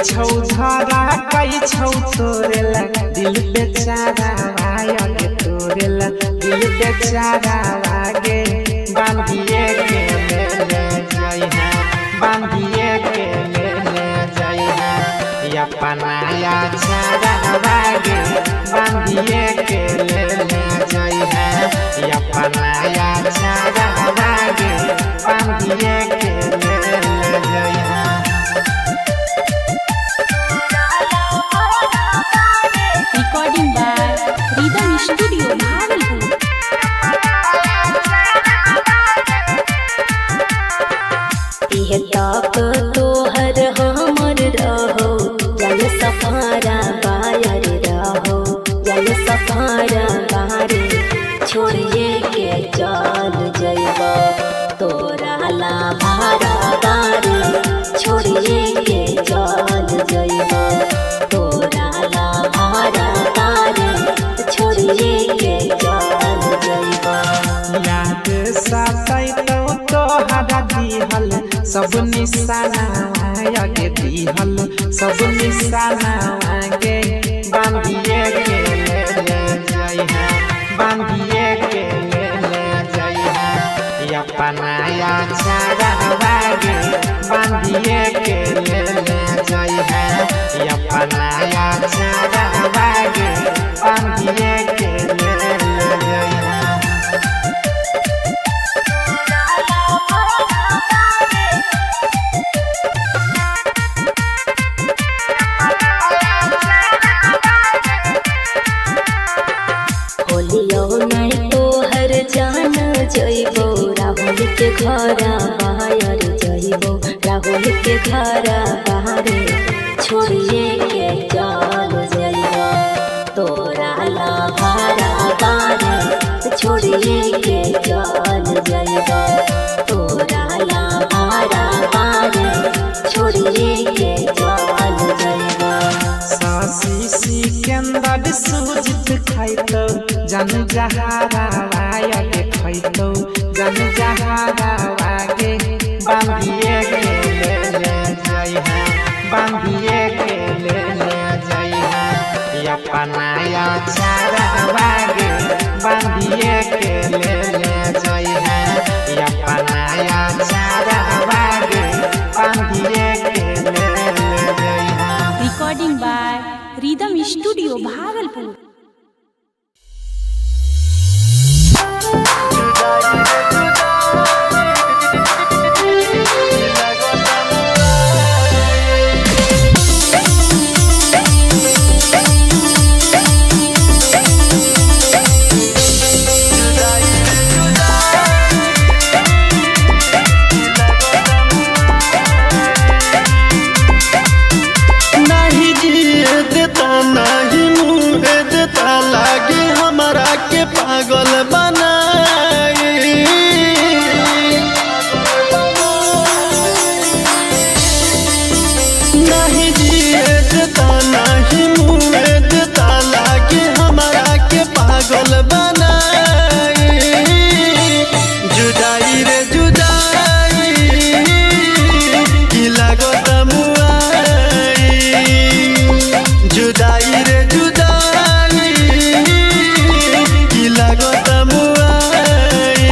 छौ धरा कई छौ तोरेला दिल बेचारा आगे तोरेला दिल बेचारा आगे बांधिए के ले जाई है बांधिए के ले जाई है या पनाया चारा आगे बांधिए के ले जाई है या पनाया चारा आगे बांधिए के ले जाई है। Recording by Rhythm Studio Bhagalpur। इह तक तोहर हमर रहो जल सफारा बायर रहो जल सफारा बारे छोड़िए के चल जइबा तोरा ला भारा बारे छोड़िए के चल जइबा तोरा ला भारा बारे छोड़िए के चल जइबा। याद सतैतौ तोहरा दिहल सब निशाना आगे दिहल सब निशाना आगे बांधिए के ले जाई है बांधिए के ले जाई है या पनाया चारा आगे बांधिए के ले जाई है या पनाया चारा आगे बांधिए के ले जाई है। होलियो नहीं तोहर जान जइबो राहुल के घरा बाहर जइबो राहुल के घरा बाहर छोड़िए के चल जइबो तोरा ला भारा बारे छोड़िए के चल जइबो तोरा ला भारा बारे छोड़िए के चल जइबो। सासी सिकंदर सूजित खैतौ जन जहारा आगे खैतौ जन जहारा आगे बांधिए के ले जाई है बांधिए के ले जाई है या पनाया चारा आगे बांधिए के ले जाई है या पनाया चारा आगे बांधिए के ले जाई है। Recording by Rhythm Studio Bhagalpur। नहीं जिए देता नहीं मुँह देता लागे हमारा के पागल बनाए नहीं जिए देता नहीं मुँह देता लागे हमारा के पागल बनाए जुदाई रे जुदाई की लागत मुआई जुदाई रे जुदाई की लागत मुआई।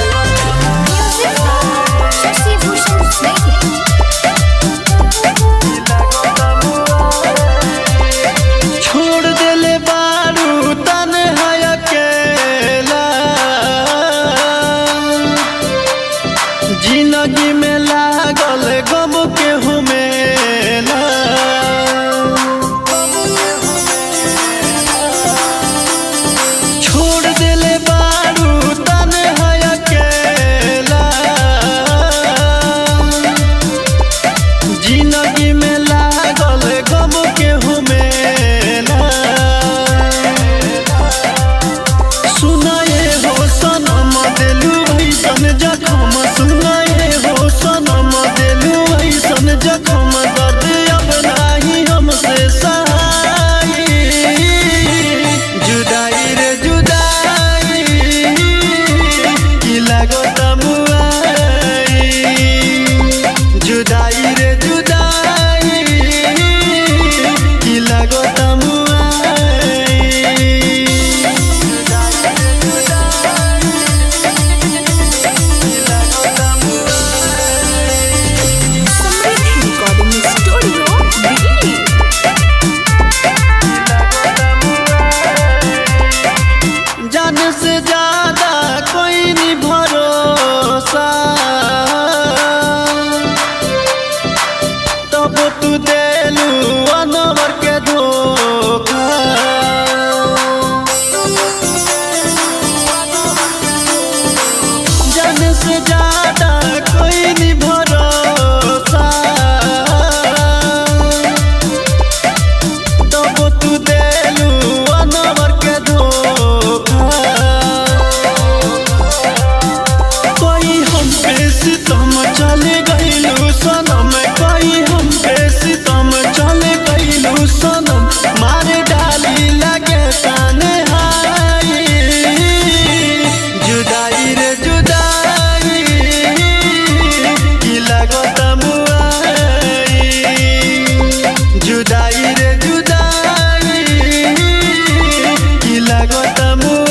Music by Shashi Bhushan Snake। तू देलू अनवर के धोखा जन से ज्यादा कोई नहीं भरोसा तब तू देलू अनवर के धोखा कोई हम पे सितम चले गइलू सनम कोई हम पे सितम चले गइलू सनम मारे डाली लगे ताने हाई जुदाई रे जुदाई की लागत मुआई जुदाई रे जुदाई की लागत मुआई।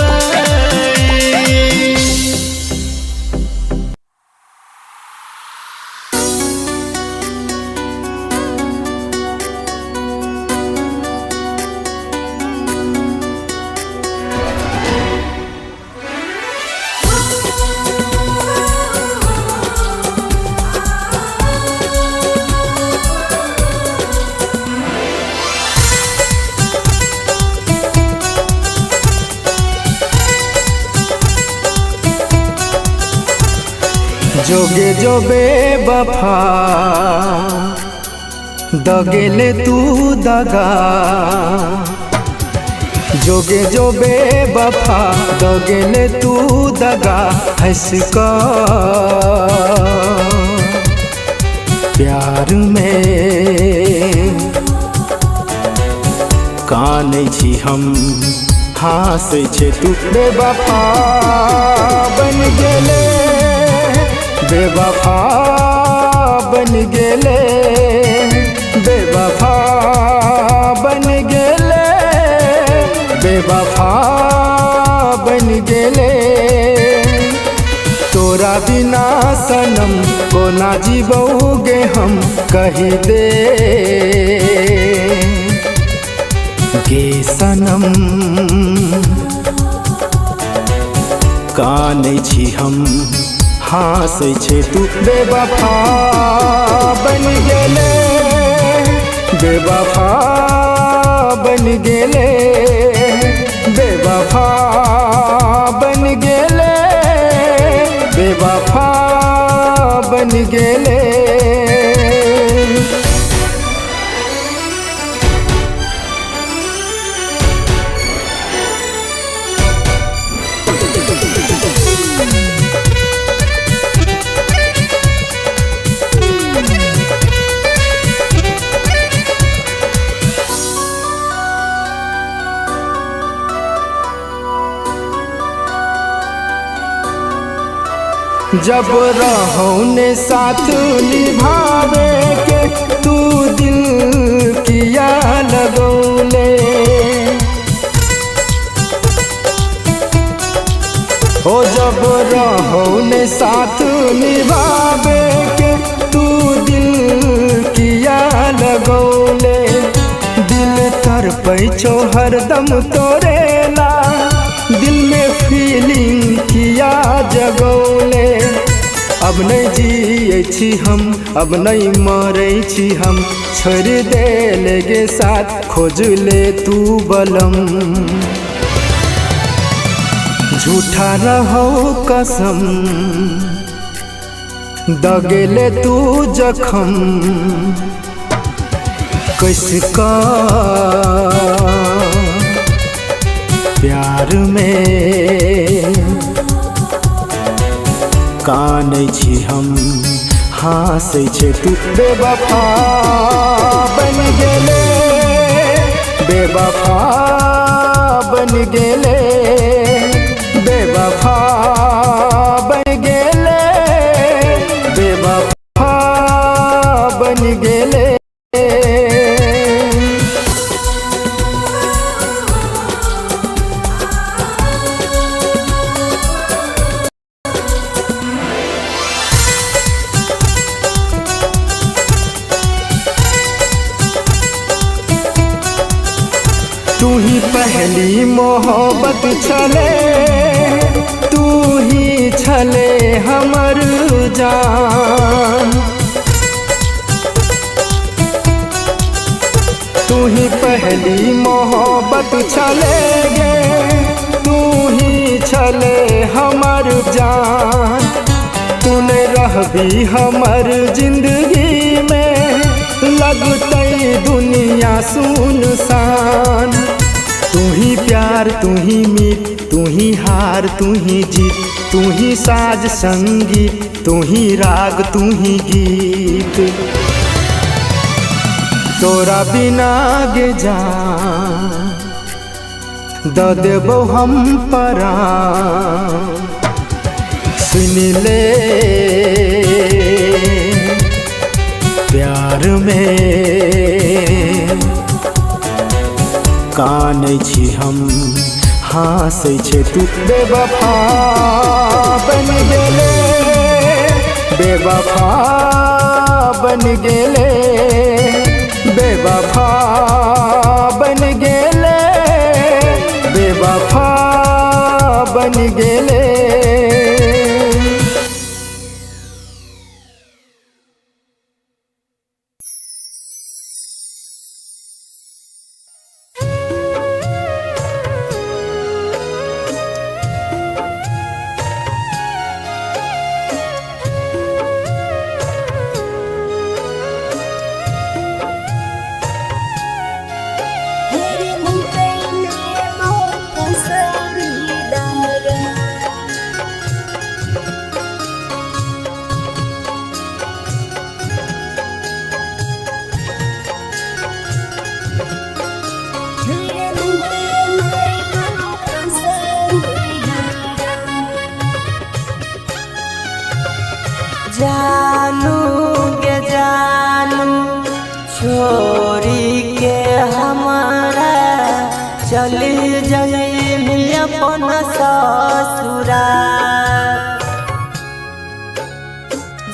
जोगे जो बेवफा दगेले तू दगा जोगे जो बेवफा दगेले तू दगा हंस का प्यार में कानै छी हम हंसै छे तू बेवफा बन गेले बेवफा बन गेले बेवफा बन गेले बेवफा बन गेले तोरा बिना सनम कोना जीबोगे हम कही दे गे सनम कानै छी हम हंसै छे तू बेवफा बन गेले बेवफा बन गेले बेवफा बन गेले बेवफा बन गेले। जब रहो ने साथ निभावे के तू दिल किया लगौले हो जब रहो ने साथ निभावे के तू दिल किया लगौले दिल तड़पै छो हरदम तोरेला दिल में फीलिंग किया जगौले अब नहीं जियै छी हम अब नहीं मरै छी हम छोड़ दे लेगे साथ खोज ले तू बलम झूठा रहो कसम दगेले तू जखम किसका प्यार में कानै छी हम हंसै छे तू बेवफा बन गेले बेवफा बन गेले बेवफा बन गेले बेवफा बन गेले। तू ही पहली मोहब्बत छले तू ही छले हमर जान तू ही पहली मोहब्बत छलेगे, तू ही छले हमर जान। तूने रहबी हमर जिंदगी में, लगतई दुनिया सुनसान। तू ही प्यार, तू ही मीत, तू ही हार, तू ही जीत, तू ही साज संगीत, तू ही राग, तू ही गीत। तोरा बिना गे जान द देबो हम परान। सुन ले प्यार में कानै छी हम, हँसै छै तू। बेवफा बन गेले, बेवफा बन गेले, बेवफा बन गेले, बेवफा बन गेले। जानू गे जानू छोरी के हमारा चली जाई अपन ससुरा।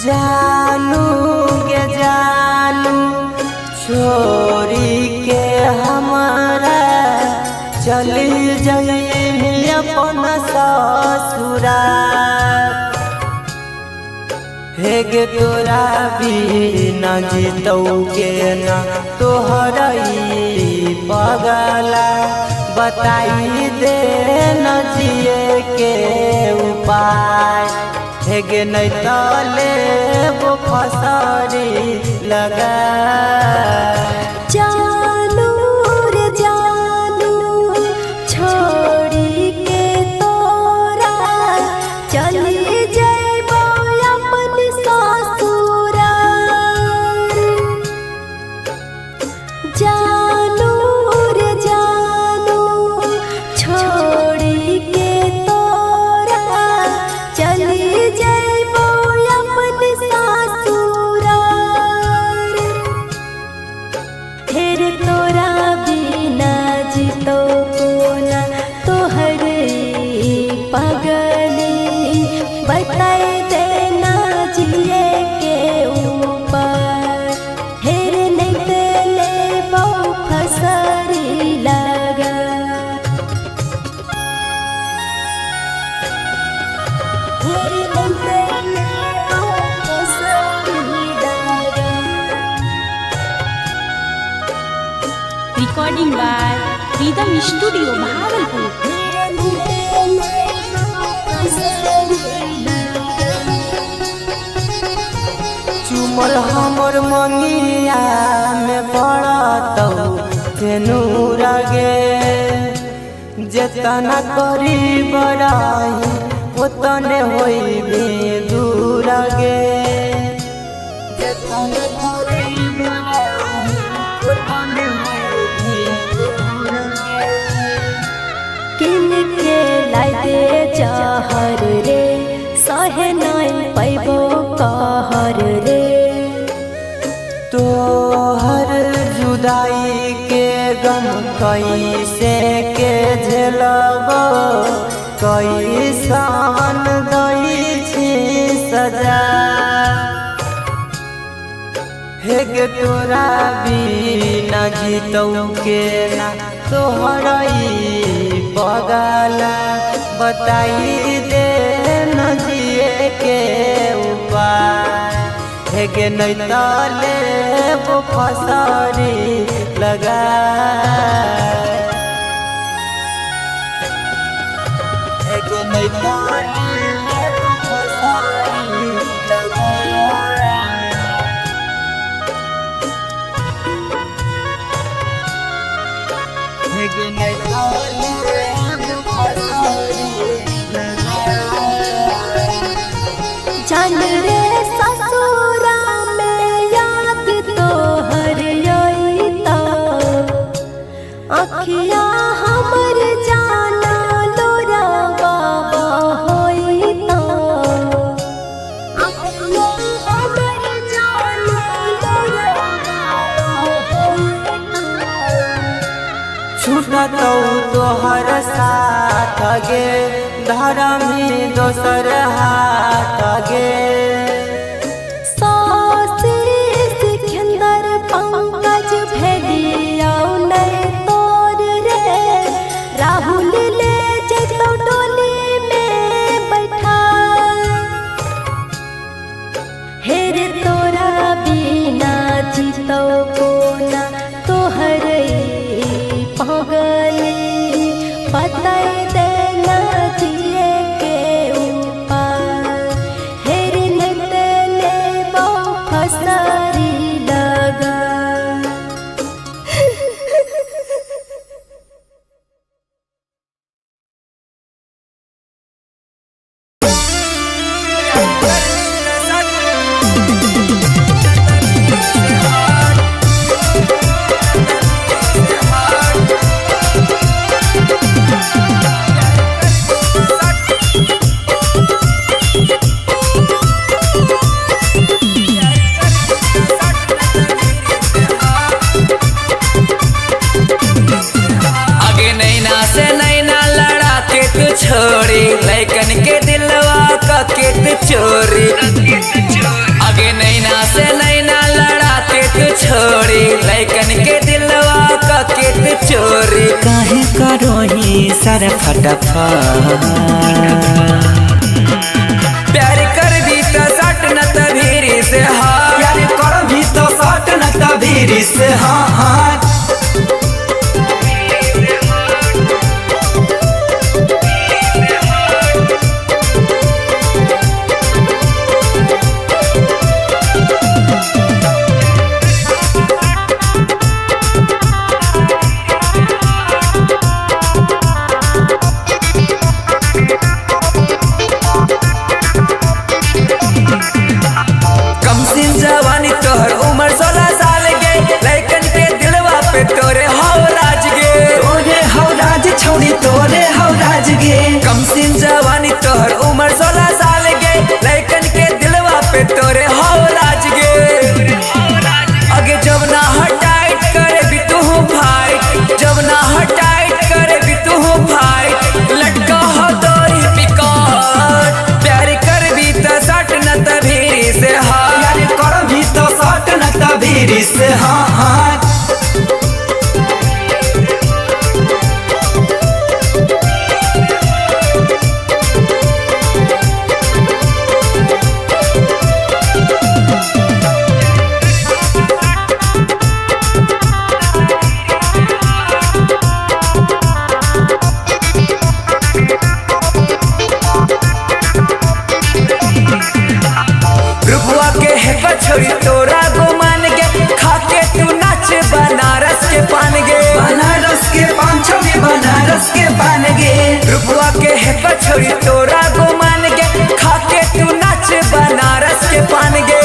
जानू गे जानू छोरी के हमारा चली जाई अपन ससुरा। हे गे तोरा बिना जीतौगे ना तोहरई पगला। बताई दे न जिए के उपाय। हे गे नहीं तले वो फसरी लगा। जानू रे जानू छोड़ी के तोरा चली जाइबो अपन ससुरा। जानू रे जानू छोड़ी के तोरा चली जाइबो अपन ससुरा। फिर तोरा बिना जीतो कोना तोहरे पगली। बताई देना जिए के ऊपर। फिर नहीं तेले वो फसरी लगा। फिर नहीं तेले वो फसरी लगा। Recording by rhythm studio Bhagalpur. चुमल हमर मंगिया में पड़तौ तेनू रगे। जेतना करी बड़ाई ओतने होइबे दूर गे। जेतना करी बड़ाई ओतने होइबे दूर गे। किन के लाई दे जहर रे सहे नहीं पैबो कहर रे। तोहर जुदाई के गम कैसे के झेलबो। कैसन दै छी सजा। हे गे तोरा बिना जीतौ के ना तोहरई पगला। बताई दे न जिए के उपाय। हे गे नहीं तले वो फसरी लगा एगो नैतानी एगो फसारी लगा एगो नैतानी एगो फसारी लगा जान रे ससुरा में याद तोहर आईता अखिया हमर जाना लोरा बाबा होईता अखिया हमर जाना लोरा बाबा होईता छूटत तोहर साथ गे धर्म ही दोसर हाथ गे सिकंदर पंकज भेलिया नहीं तोर रे राहुल ले जतो डोली में बैठा हेर तोरा बिना जीतो कोना तोहर पागली बताए देना जिए के ऊपर हेर नतले वो फसारी लगा आगे नैना से नैना लड़ा के तू छोड़ी लैकन के दिलवा का के तू चोरी आगे नैना से नैना लड़ा के तू छोड़ी लैकन के दिलवा का के तू चोरी काहे करो ही सर फटाफट प्यार कर दी तो सट न तभीरी से हार प्यार कर भी तो सट न तभीरी से हाँ कम सिन जवानी तोहर उम्र 16 साल गे लैकन के दिलवा पे तोरे हाव राज गे तोरे हौ राज छोड़ी तोरे हौ राज गे कम सिन जवानी तोहर उम्र 16 साल गे लैकन के दिलवा पे तोरे हाव राज गे आगे जब ना हटाइट करे भी तू फाइट जब ना हटाइट करे भी तू फाइट लटका हो तोरी पिकाट प्यार कर भी तो सट न तभीरी से हार प्यार कर भी तो सट न तभीरी से हाँ रुपवा के है छोरी तोरा गुमान गे खाके तू नाच बनारस के पान गे बनारस के पान छोड़ी बनारस के पान गे रुपवा के है छोरी तोरा गुमान गे खाके तू नाच बनारस के पान गे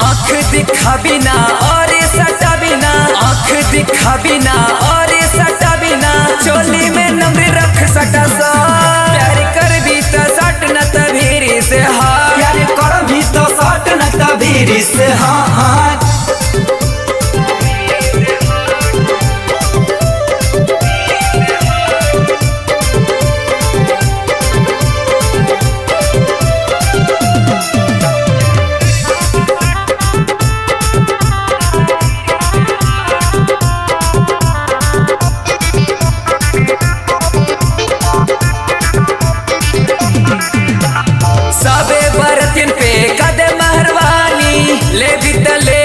आँख दिखा बिना और सटा बिना आँख दिखा बिना और सटा बिना चोली में नंबर रख सटा सा प्यार कर भी तो सट न तभीरी से हार प्यार कर भी तो सट न तभीरी से हाँ सबे बरतिन पे कदम हरवानी ले भी त ले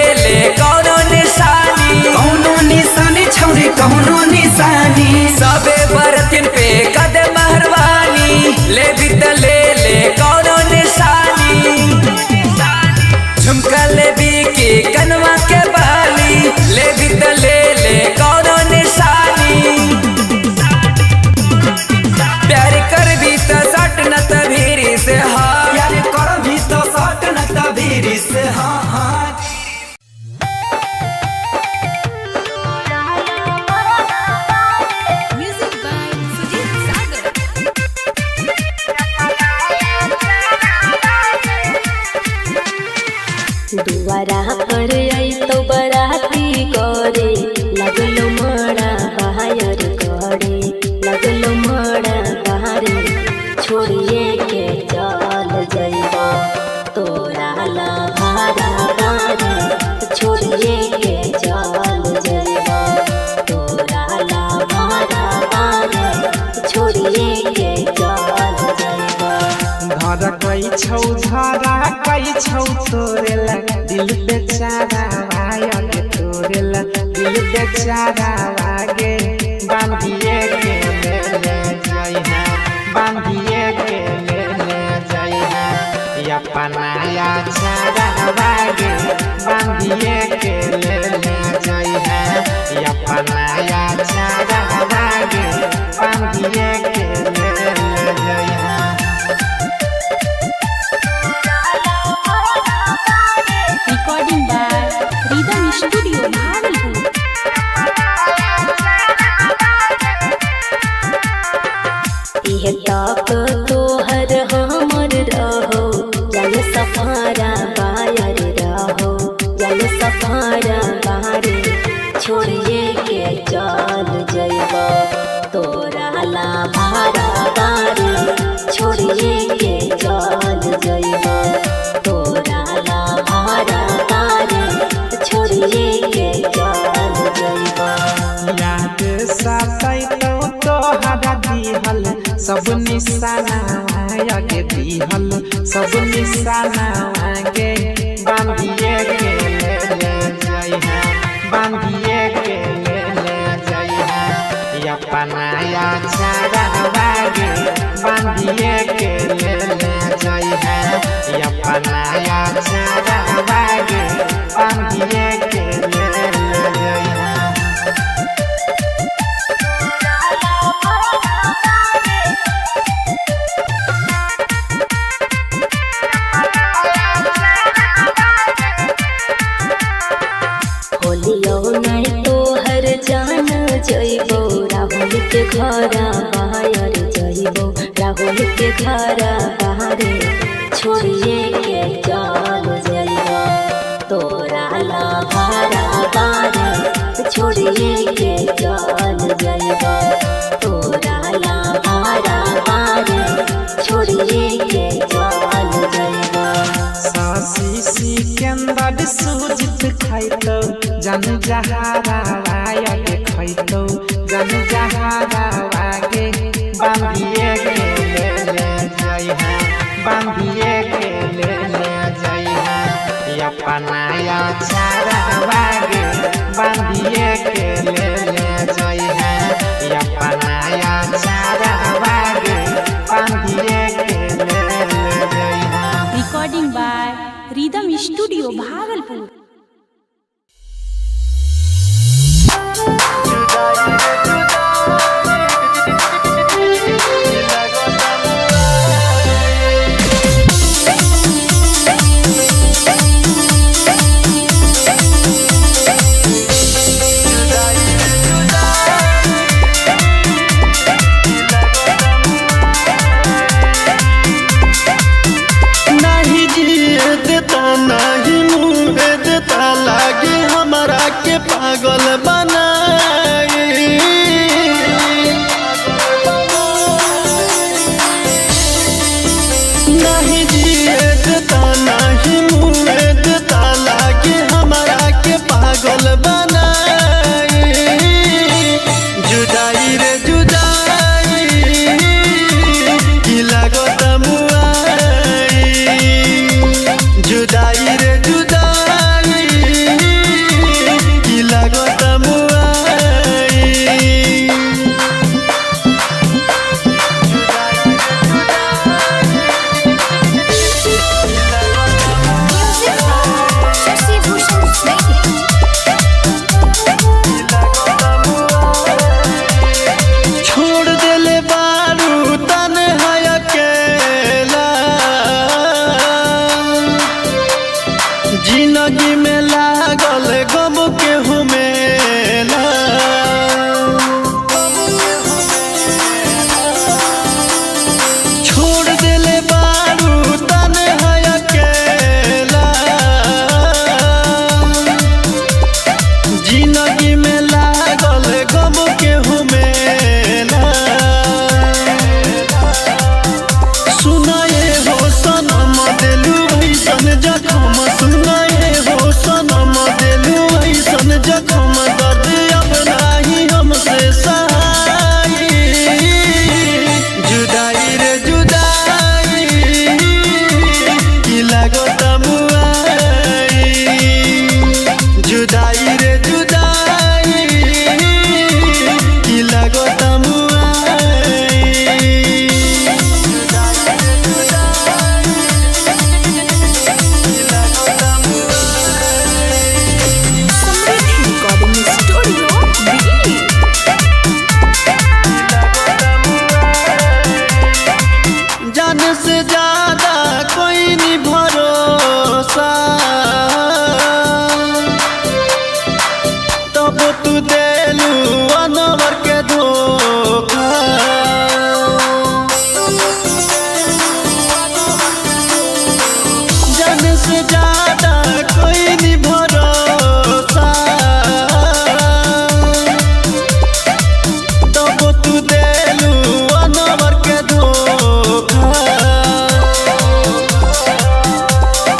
छौ धरा कई छौ तोरेला दिल बेचारा आगे तोरेला दिल बेचारा आगे बांधिए के ले जाइहा बांधिए के ले जाइहा या पनाया चारा आगे बांधिए के ले जाइहा या पनाया चारा आगे बांधिए के ले जाइहा। Recording by Rhythm Studio Bhagalpur. इह ताक तोहर हमर रहो जल सफारा बायर रहो जल सफारा बारे छोड़िए के चल जइबा तोरा ला भारा बारे छोड़िए के चल जइबा तोरा ला भारा बारे छोड़िए के चल जइबा। याद सतैतो तोहरा दिहल सब निशाना आगे दिहल सब निशाना आगे बांधिए के ले जाइहा बांधिए के ले जाइहा या पनाया चारा आगे बांधिए के ले जाइहा या पनाया चारा आगे बांधिए के ले जाइहा। होलियो नहीं तोहर जान जइबो राहुल के घरा बाहर जइबो राहुल के घरा बाहर छोड़िए के चल जइबो तोरा ला भारा बारे छोड़िए के चल जइबो तोरा ला भारा बारे छोड़िए के चल जइबो। सासी सिकंदर सुजित खैतो जन जहारा आगे खैतो जन जहारा आगे बांधिए के ले जाइहा बांधिए के ले जाइहा या पनाया चारा आगे बांधिए के ले जाइहा या पनाया चारा आगे बांधिए के ले जाइहा। Recording by Rhythm Studio Bhagalpur. नहीं जिए देता नहीं मुँह देता लागे हमारा के पागल बनाए नहीं जिए देता नहीं मुँह देता लागे हमारा के पागल बनाए जुदाई रे जुदाई की लागत मुआई जुदाई रे जुदाई की लागत मुआई। छोड़ देले बारू तन्हा अकेला जिंदगी में लागल गम के हुमेला छोड़ देले बारू तन्हा अकेला जिंदगी में लागल गम के हुमेला सुनाए हो सनम दिलू ऐसन जखम सुनाए हो सनम दिलू ऐसन जखम दर्द अब नहीं हमसे सहाई जुदाई रे जुदाई तब तू देलू अनवर के धोखा जन से ज्यादा कोई नहीं भरोसा तब तू देलू अनवर के धोखा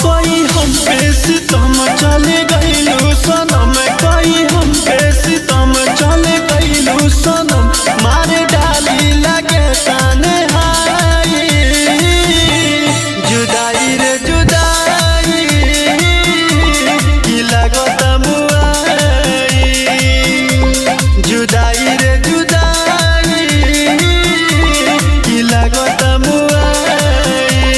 कोई हम पे सितम चले गईलू सनम कोई हम पे सितम चले गईलू सनम मारे डाली लगे ताने हाई जुदाई रे जुदाई की लगत मुआई जुदाई रे जुदाई की लगत मुआई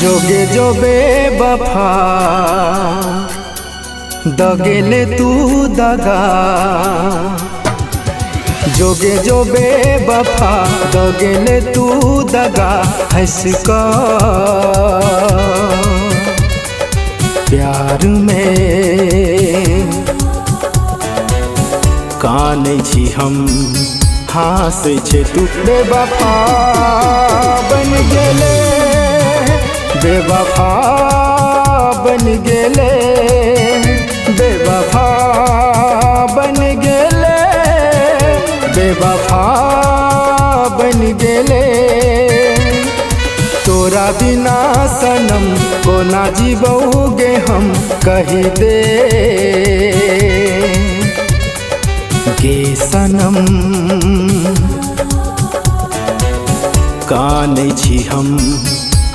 जोगे जो बेवफा दगेले तू दगा जोगे जो बेवफा दगेले तू दगा हंस का प्यार में काने छी हम हासे छे तू बेवफा बन गेले बेवफा बन गेले बेवफा बन गेले बेवफा बन गेले तोरा बिना सनम को ना जीवोगे हम कही दे गे सनम काने छी हम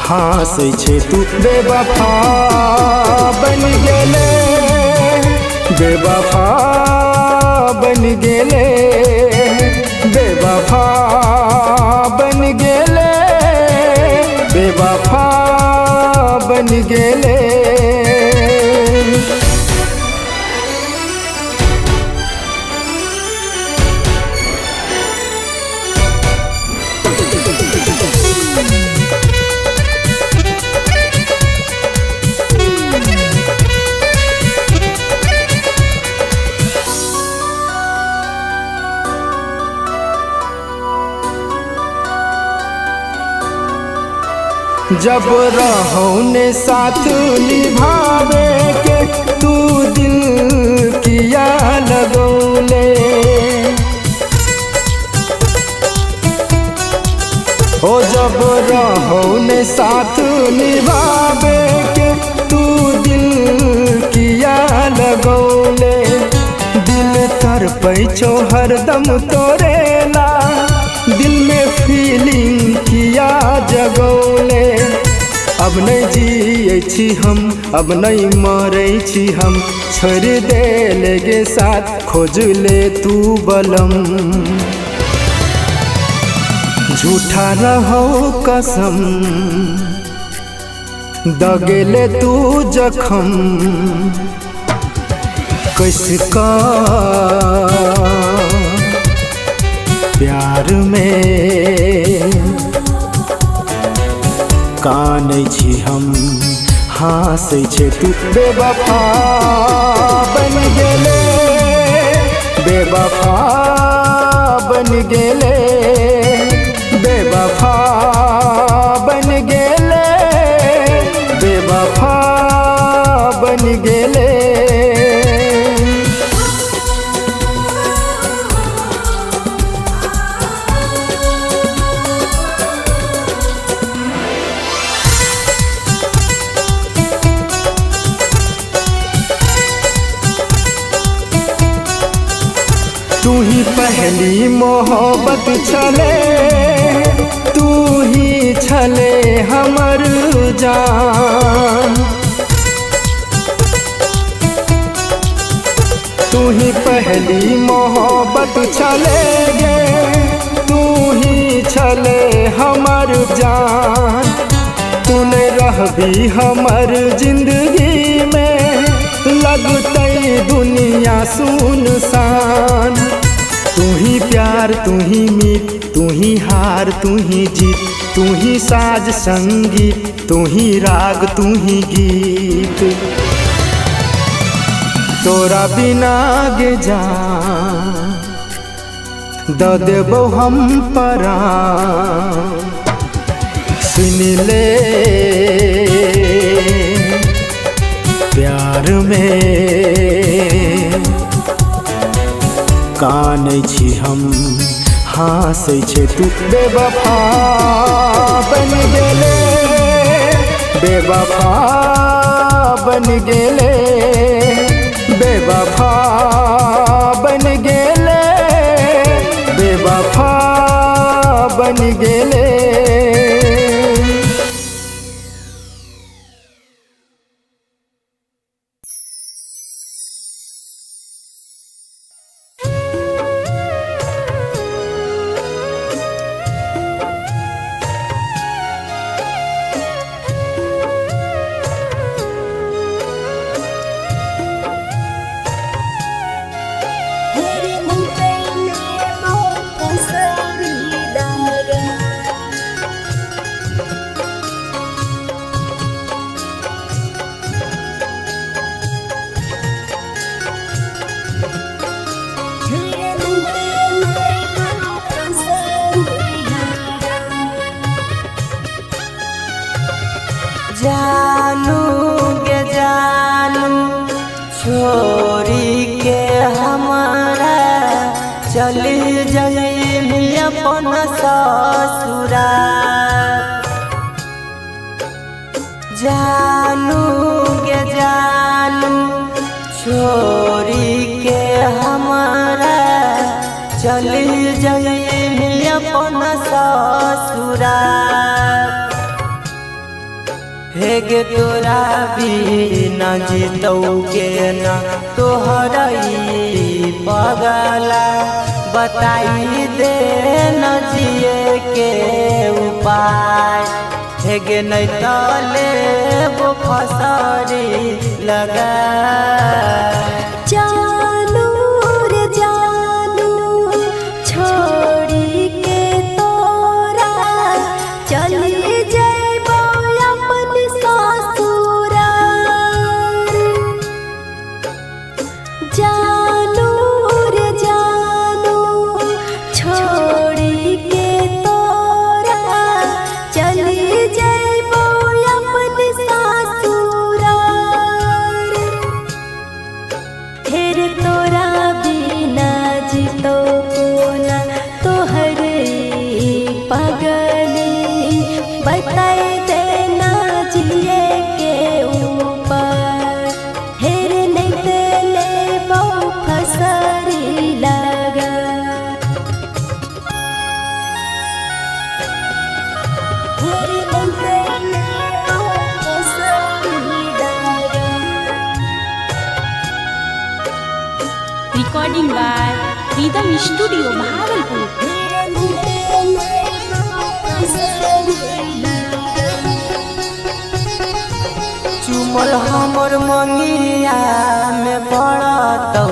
हासे छे तू बेवफा बन गेले बेवफा बन गेले बेवफा बन गेले बेवफा बन गेले जब रहो ने साथ निभावे के तू दिल किया लगौले ओ जब रहो ने साथ निभावे के तू दिल किया लगौले दिल तरपैछो हरदम तोरेला दिल में फीलिंग किया जगौले अब नहीं जिए छी हम अब नहीं मरे छी हम छोड़ दे लेगे साथ खोज ले तू बलम झूठा रहो कसम दगेले तू जखम किसका प्यार में काने छी हम हासे छे तू बेवफा बन गेले बेवफा बन गेले बेवफा बन गेले बेवफा बन गेले तू ही पहली मोहब्बत छले तू ही छले हमर जान तू ही पहली मोहब्बत छले गे, तू ही छले हमर जान। तूने रहबी हमर जिंदगी में, लगतई दुनिया सुनसान। तू ही प्यार, तू ही मीत, तू ही हार, तू ही जीत, तू ही साज संगीत, तू ही राग, तू ही गीत। तोरा बिना गे जान द देबो हम परान। सुन ले प्यार में कानै छी हम, हँसै छै तू। बेवफा बन गेले, बेवफा बन गेले, बेवफा बन गेले, बेवफा बन गेले। जानू गे जानू छोड़ी के हमारा चली जाइली अपन ससुरा। जानू गे जानू छोड़ी के हमारा चली जाइली अपन ससुरा। हे गे तोरा बिना जीतौ के ना तोहरई पगला। बताई दे न जिए के उपाय। हे गे नहीं तले वो फसरी लगा। जानू रे जानू छोड़ी के तोरा चली जाइबो अपन ससुरा। जानू रे जानू छोड़ी के तोरा चली जाइबो अपन ससुरा। फिर तोरा बिना जीतो कोना तोहर पगली। बताई देना जिए के ऊपर। फिर नहीं तेले वो फसरी लगा। फिर नहीं तेले वो फसरी लगा। Recording by rhythm studio Bhagalpur. चुमल हमर मंगिया में पड़तौ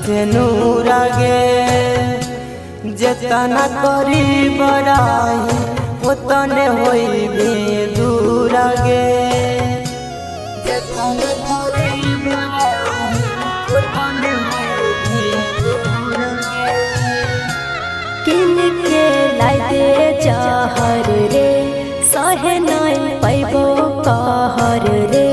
तेनूर गे। जेतना करी बड़ाई ओतने होइबे दूर गे। जेतना करी बड़ाई ओतने होइबे दूर गे। किन के लाइदे जहर रे सहे नहीं पैबो कहर रे।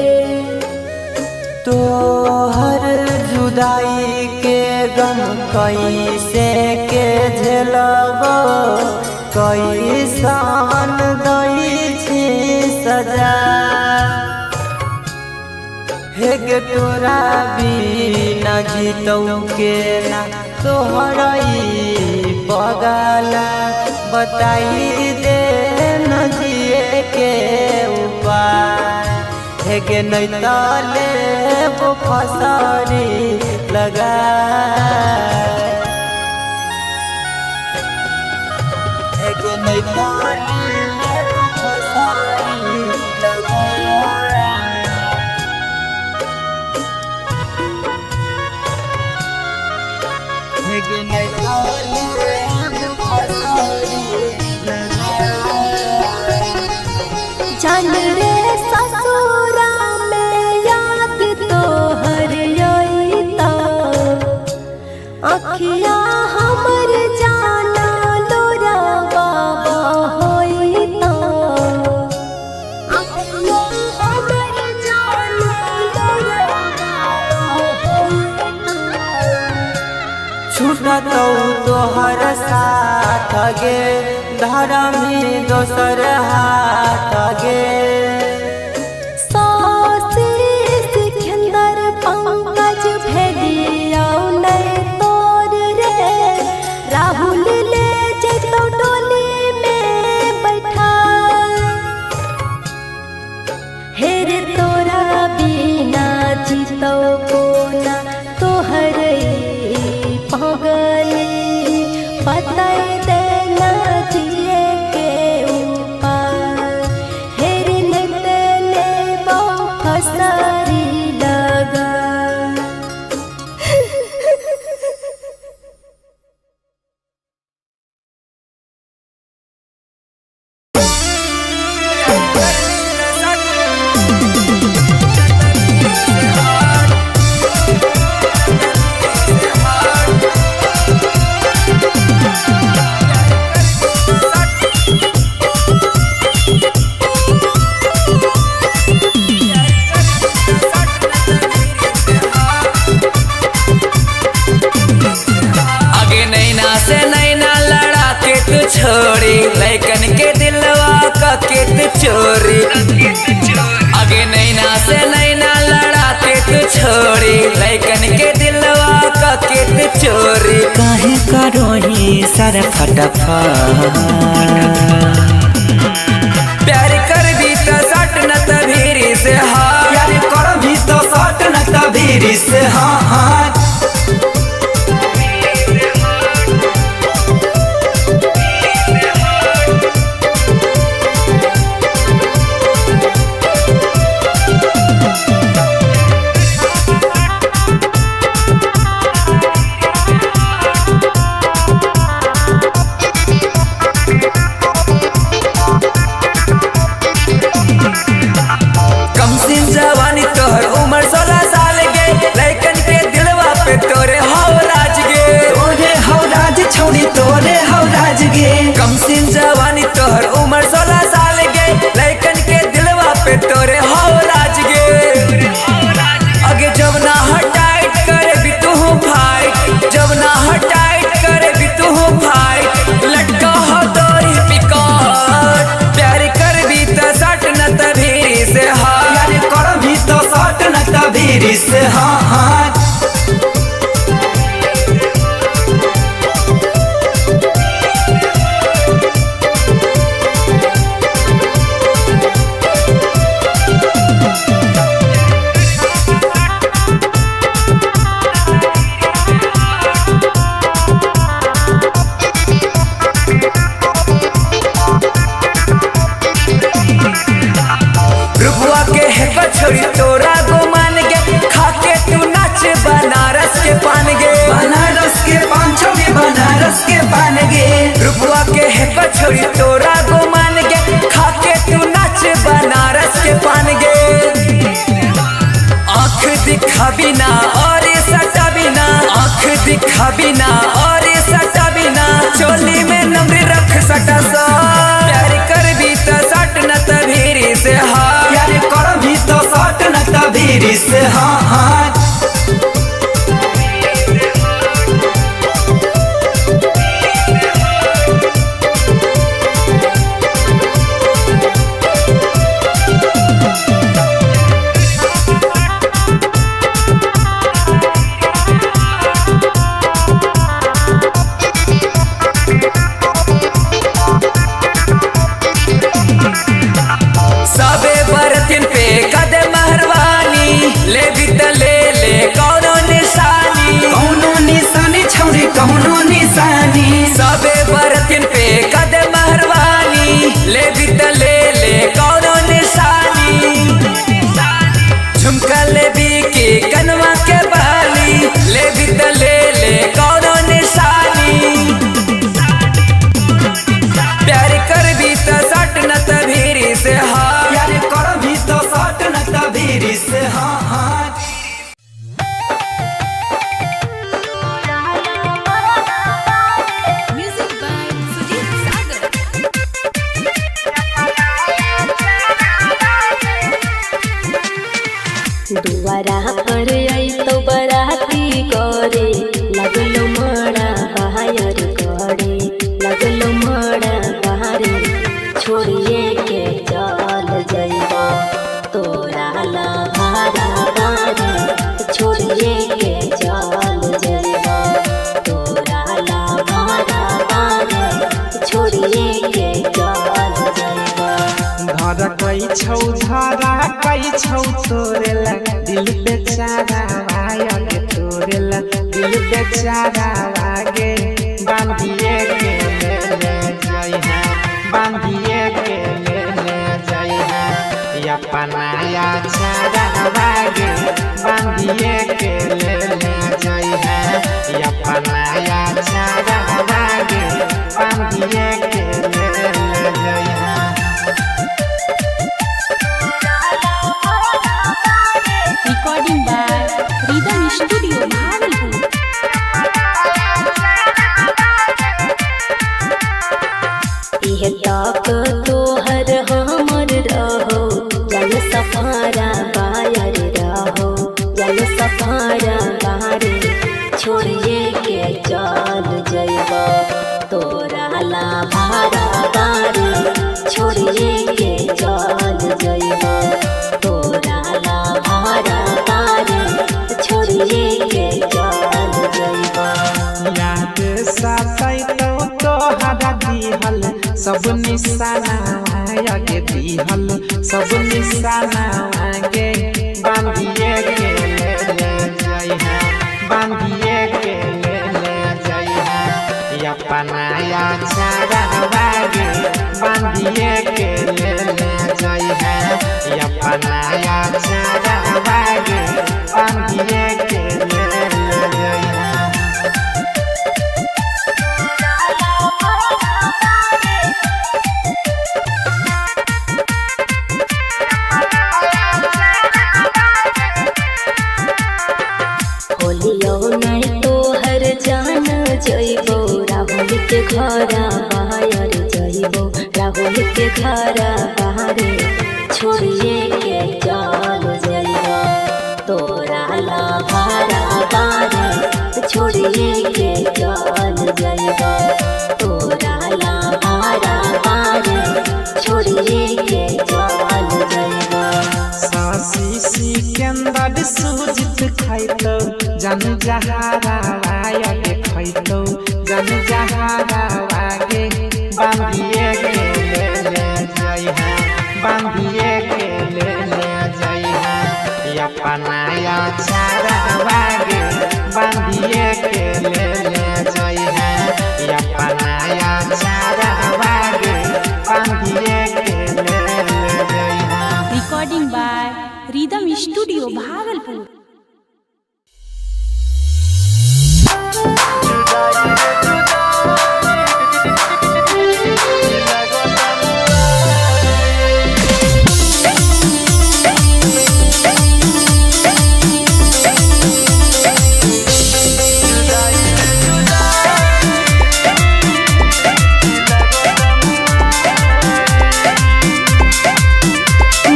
तोहर जुदाई के गम कैसे के झेलबो। कैसन दै छी सजा। हे गे तोरा बिना जीतौ के ना तोहरई पगला। बताई दे न जिए के उपाय। हे गे नहीं तले वो फसरी लगा। छूटतौ तोहर साथ गे धर्म ही दोसर हाथ गे सिकंदर पंकज भेलिया नहीं तोर रे राहुल ले जैतो डोली में बैठा हेरे तोरा बिना जीतो कोना तोहर पगली बताई देना जिए के ऊपर हेरे नतले बो फसारी लगा आगे नैना से नैना लड़ा के तू छोड़ी लैकन के दिलवा का के तू चोरी आगे नैना से नैना लड़ा के तू छोड़ी लैकन के दिलवा का के तू चोरी काहे करोही सर फटाफट प्यार कर भी तो सट न तभीरी से हाथ प्यार कर भी तो सट न तभीरी से हाथ कम सिन जवानी तोहर उम्र 16 साल गे लैकन के दिलवा पे तोरे हव राज गे तोरे हव राज छोड़ी तोरे हव राज गे कम सिन जवानी तोहर उम्र 16 साल गे लैकन के दिलवा पे तोरे हव राज गे आगे जब ना हटाइट करे भी तू फाइट जब ना हटाइट करे भी तू फाइट लटका हो तोरी पिकॉट प्यार कर भी तो सट न तभीरी से हाथ प्यार कर भी तो सट न तभीरी से हाथ रुपवा के है कछोरी तोरा गो मान गे खाके तू नाच बनारस के पान गे बनारस के पान छोड़ी बनारस के पान गे रुपवा के है कछोरी तोरा गो मान गे खाके तू नाच बनारस के पान गे आँख दिखा बिना और सटा बिना आँख दिखा बिना और सटा बिना चोली में नंबर रख सटा सा प्यार कर भी तो सट न तभीरी से हाथ प्यार कर भी तो सट न तभीरी से हाथ सबे बरतिन पे कदे महरवानी ले भी तल छौ धारा कई छौ तोरेला दिल बेचारा आगे तोरेला दिल बेचारा आगे बांधिए के ले जाई है बांधिए के ले जाई है या पनाया चारा आगे बांधिए के ले जाई है या पनाया चारा आगे बांधिए के ले जाई है। Recording by Rhythm Studio Bhagalpur. इह ताक तोहर हमर रहो जल सफारा बायर रहो जल सफारा बारे छोड़िए के चल जइबा तोरा ला भारा बारे छोड़िए के चल जइबा तोरा ला भारा बारे छोड़िए के चल जइबा। याद सतैतो तोहरा दिहल सब निशाना आगे दिहल सब निशाना आगे बांधिए के ले जाई है बांधिए के ले जाई है या पनाया चारा आगे बांधिए के ले जाई है या पनाया चारा आगे बांधिए के ले जाई है। होलियो नहीं तोहर जान जइबो राहुल के घरा बाहर जइबो राहुल के घरा बाहर छोड़िए के चल जइबो तोरा ला भारा बारे छोड़िए के चल जइबो तोरा ला भारा बारे छोड़िए के चल जइबो। सासी सिकंदर सूजित खैतो जन जहारा आगे खैतो जन जहारा आगे बांधिए के ले जाई है बांधिए के ले जाई है या पनाया चारा आगे बांधिए के ले जाई है या पनाया चारा आगे बांधिए के ले जाई है। Recording by Rhythm Studio Bhagalpur.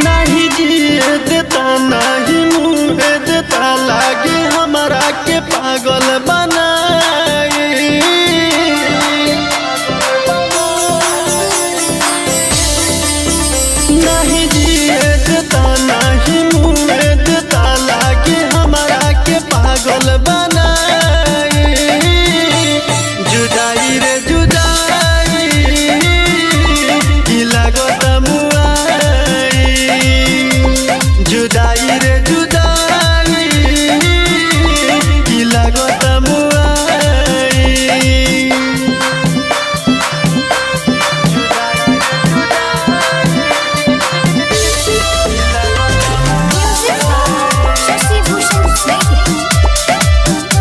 नहीं जिए देता नहीं मुँह देता लागे हमारा के पागल बनाए नहीं जिए देता नहीं मुँह देता लागे हमारा के पागल बनाए जुदाई रे जुदाई की लागत मुआई जुदाई रे जुदाई की लागत मुआई। Music by Shashi Bhushan Snake.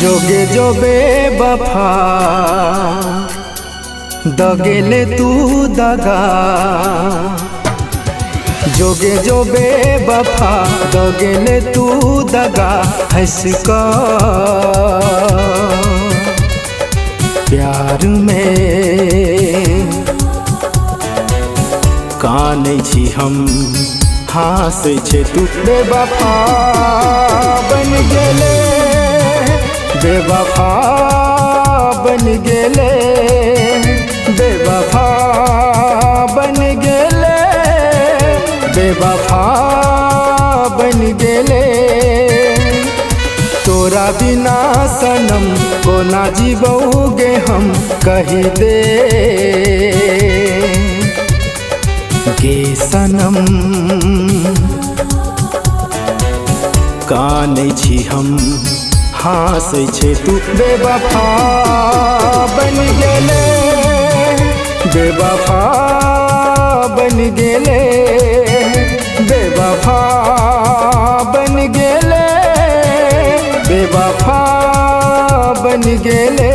जोगे जो बेवफा दगेले तू दगा, जोगे जो बेवफा दगेले तू दगा, हंस का प्यार में कानै छी हम, हँसै छै तू बेवफा बन गेले, बेवफा बन गेले, बेवफा बन गेले, बेवफा बन गेले। तोरा बिना सनम कोना जीबोगे हम, कही दे गे सनम। कानै छी हम, हँसै छै तू बेवफा बन गेले, बेवफा बन गेले, बेवफा बन गेले, बेवफा बन गेले।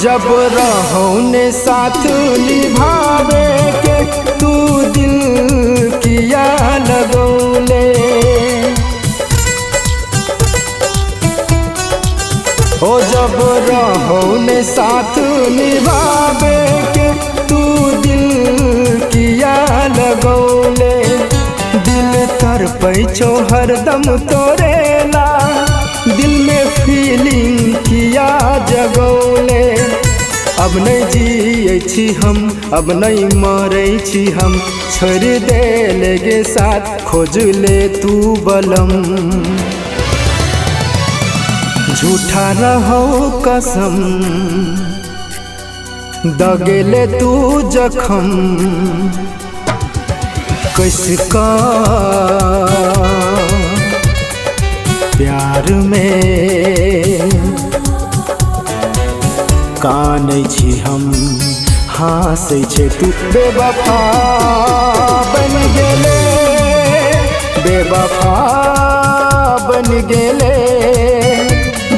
जब रहो ने साथ निभावे के, तू दिल किया लगौले, ओ जब रहो ने साथ निभावे के, तू दिल किया लगौले। दिल तड़पै छो हरदम तोरेला, दिल में फीलिंग किया जगौले। अब नहीं जियै छी हम, अब नहीं मरै छी हम, छोड़ दे लेगे साथ खोज ले तू बलम। झूठा रहो कसम दगेले तू जखम, किसका प्यार में कानै छी हम, हँसै छै तू बेवफा बन गेले, बेवफा बन गेले,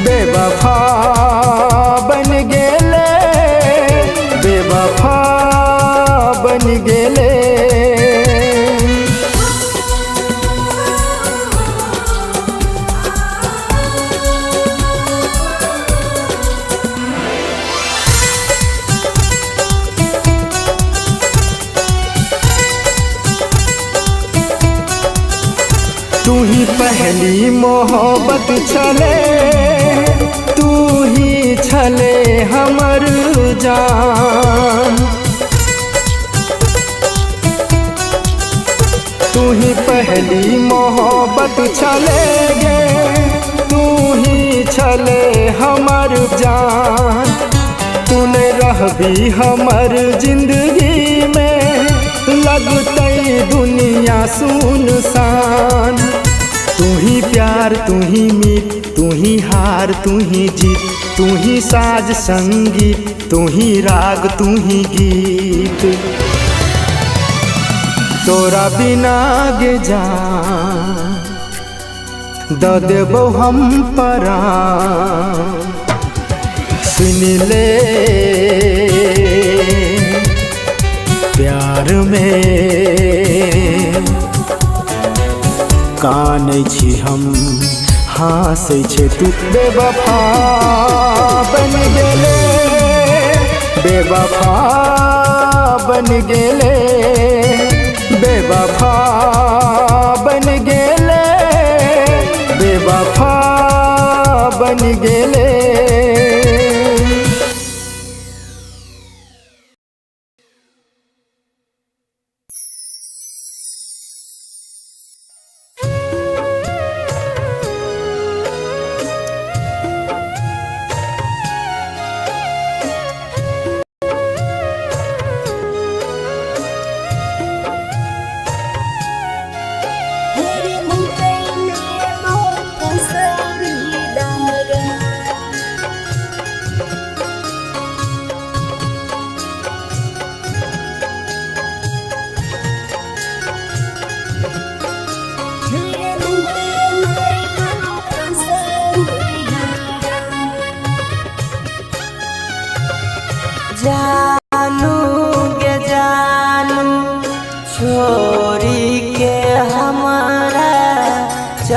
बेवफा बन गेले, बेवफा बन गेले। तू ही पहली मोहब्बत छले, तू ही छले हमर जान, तू ही पहली मोहब्बत छले गे, तू ही छले हमर जान। तूने रहबी हमर जिंदगी में, लगतै दुनिया सुनसान। तू ही प्यार, तू ही मीत, तू ही हार, तू ही जीत, तू ही साज संगीत, तू ही राग, तू ही गीत। तोरा बिना गे जान द देबो हम परान, सुन ले प्यार में कानै छी हम, हँसै छै तू बेवफा बन गेले, बेवफा बन गेले, बेवफा बन गेले, बेवफा बन गेले।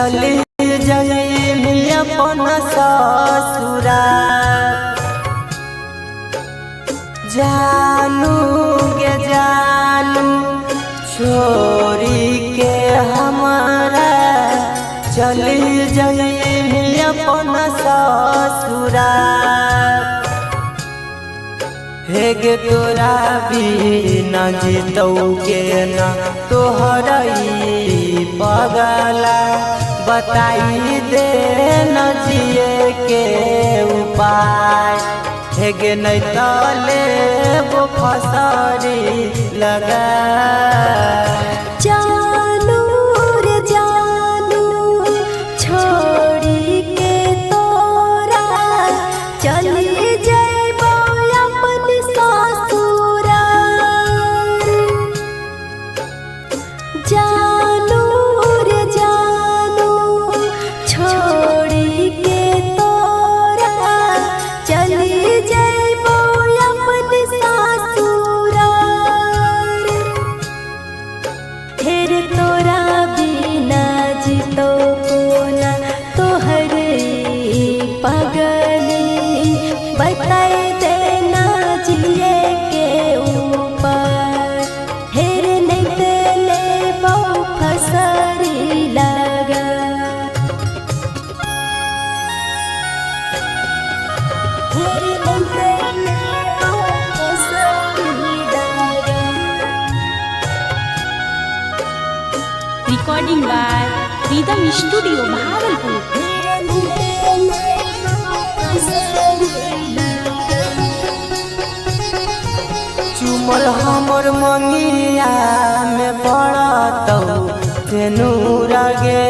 चली जाई अपन ससुरा जानू गे जानू छोरी के हमारा चली जाई अपन ससुरा हे गे तोरा बिना जीतौ के ना तोहरई पगला बताई दे न जिए के उपाय हे गे नहीं तले वो फसरी लगा जानू रे जानू छोड़ी के तोरा चली जइबो अपन ससुरा जानू रे जानू छोड़ी के तोरा चली जइबो अपन ससुरा फिर तोरा बिना जीतो कोना तोहर पगली बताए देना जिए के ऊपर फिर नहीं तेले बहु फसरी लगा फिर नहीं तेले बहु फसरी लगा recording by rhythm studio Bhagalpur. चुमल हमर मंगिया में पड़तौ तेनूर गे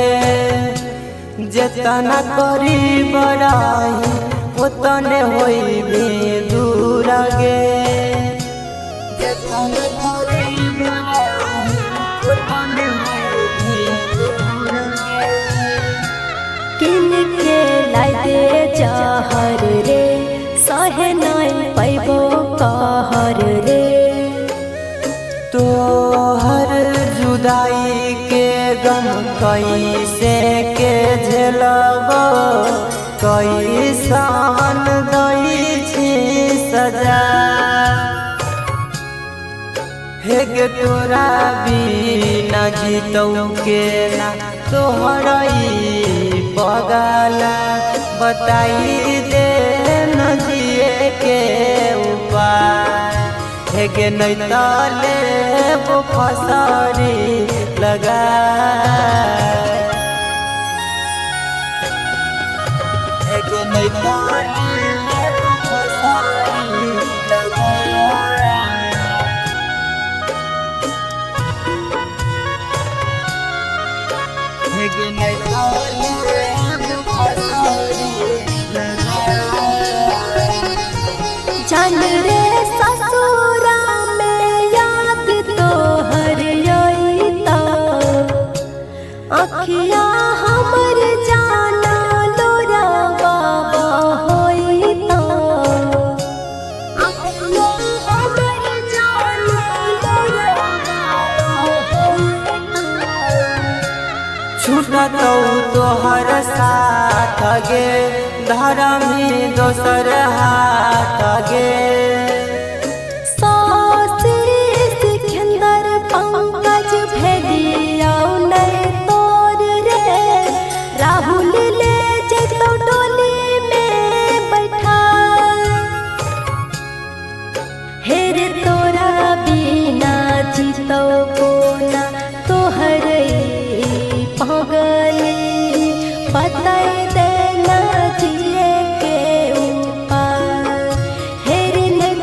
जेतना करी बड़ाई ओतने होई भी दूर गे जेतना करी बड़ाई ओतने होई भी दूर गे किन के लाइदे जहर रे सहे नहीं पैबो कहर रे तोहर जुदाई के गम कैसे के झेलबो कैसन दई छी सजा हे गे तोरा बिना जीतौ के ना तोहरई पगला बताई दे न जिए के उपाय हे गे नहीं तले वो फसरी लगा हे गे नहीं तले वो फसरी लगा हे गे नहीं तले वो फसरी लगा जान रे ससुरा में याद तोहर आईता अखिया हमर जाना लोरा बाबा होईता अखिया हमर जाना लोरा बाबा होईता छूटतौ तोहर साथ गे धरमी दोसर हाथ गे सिकंदर पंकज भेदिया नहीं तोर रे राहुल ले जैतो डोली में बैठा हेर तोरा बिना जीतो कोना तोहर पगली बताई देना जिए के ऊपर हेर नहीं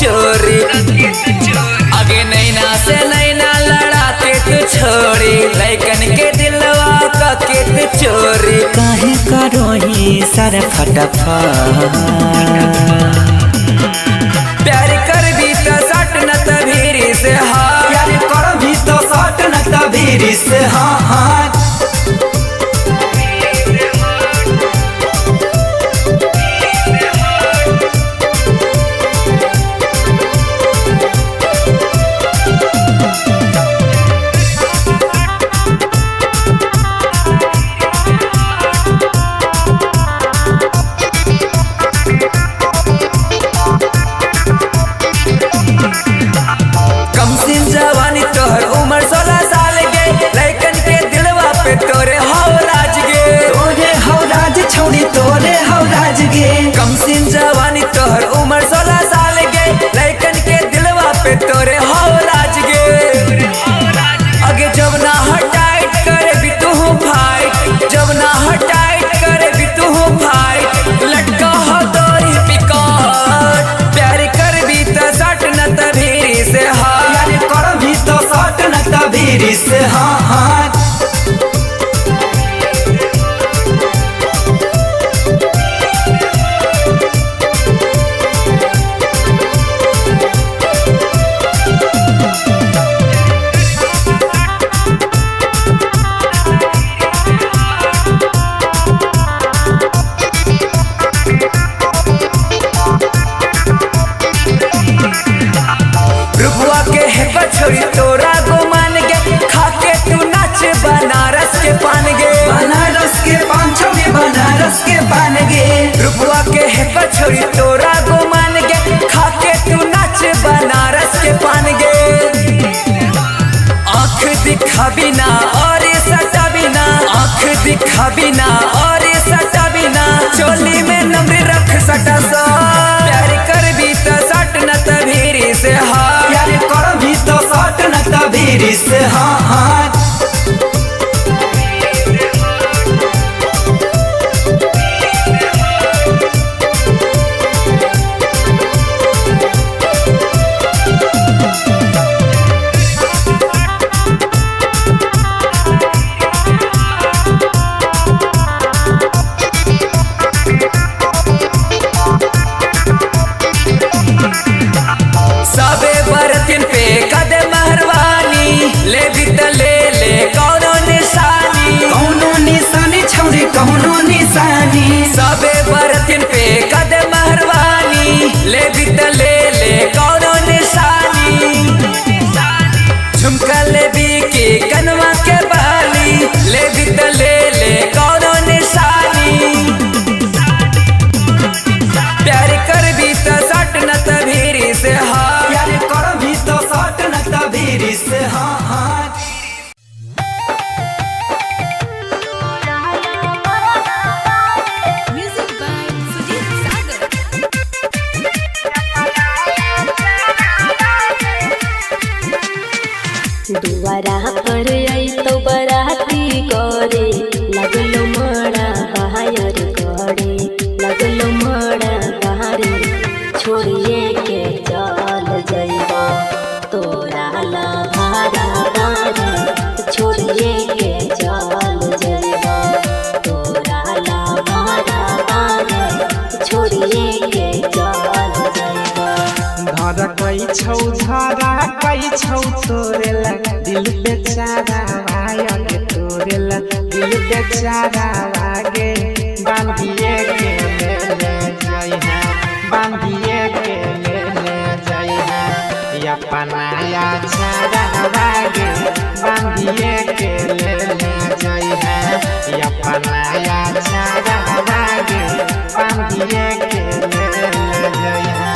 चोरी आगे नैना से नैना लड़ाते तू छोड़ी लैकन के दिलवा के तू चोरी काहे करोही सर फटाफट प्यार कर भी तो सट न तभीरी से हाँ प्यार कर भी तो सट न तभीरी से हाँ जवानी तोहर उम्र 16 साल गे लैकन के दिलवा पे तोरे हौ राज गे तोरे हौ राज छोड़ी तोरे हौ राज गे कम सिन जवानी तोहर उम्र 16 साल गे लैकन के दिलवा पे तोरे हौ राज गे आगे जब ना हटाइट करे भी तू फाइट जब ना हटाइट करे भी तू फाइट लटका हो तोरी पिकॉट प्यार कर भी तो सट न तभीरी से हाँ तभीरी से हाँ रुपवा के है छोड़ी तोरा गो मान गे खाके तू नाच बनारस के पान गे बनारस के पान छोड़ी बनारस के पान गे रुपवा के है छोड़ी तोरा गो मान गे खाके तू नाच बनारस के पान गे आँख दिखा बिना और सटा बिना आँख दिखा बिना और सटा बिना चोली में नंबर रख सटा सा प्यार कर भी तो सट न तभीरी से हाँ प्यार कर भी तो सट न तभीरी से हाँ सबे बरतिन पे कदे मेहरबानी ले भी तो ले कौनो निशानी छोड़ी कौनो निशानी सबे बरतिन पे कदे मेहरबानी ले भी तो ले कौनो निशानी झुमका ले भी के कनवा के बाली ले भी तो ले कौनो निशानी प्यार कर भी तो सट न तभीरी से हाँ प्यार कर भी तो सट न तभीरी से हाँ म्यूजिक बाय सुजीत सागर दुआरा पर आई तो बराती करे लगलो मड़ा बाहर करे लगलो मड़ा बाहर छोड़िए के चल जइबा तोरा ला भारा बारी छोड़िए के चल जइबा तोरा ला भारा बारी छोड़िए के चल जइबा धरा कई छौ तोरे ला दिल बेचारा आगे तोरे ला दिल बेचारा आगे बांधिए के ले जाई है बांधिए के ले जाई है या पनाया चारा आगे बांधिए के ले जाई है या पनाया चारा आगे बांधिए के ले जाई है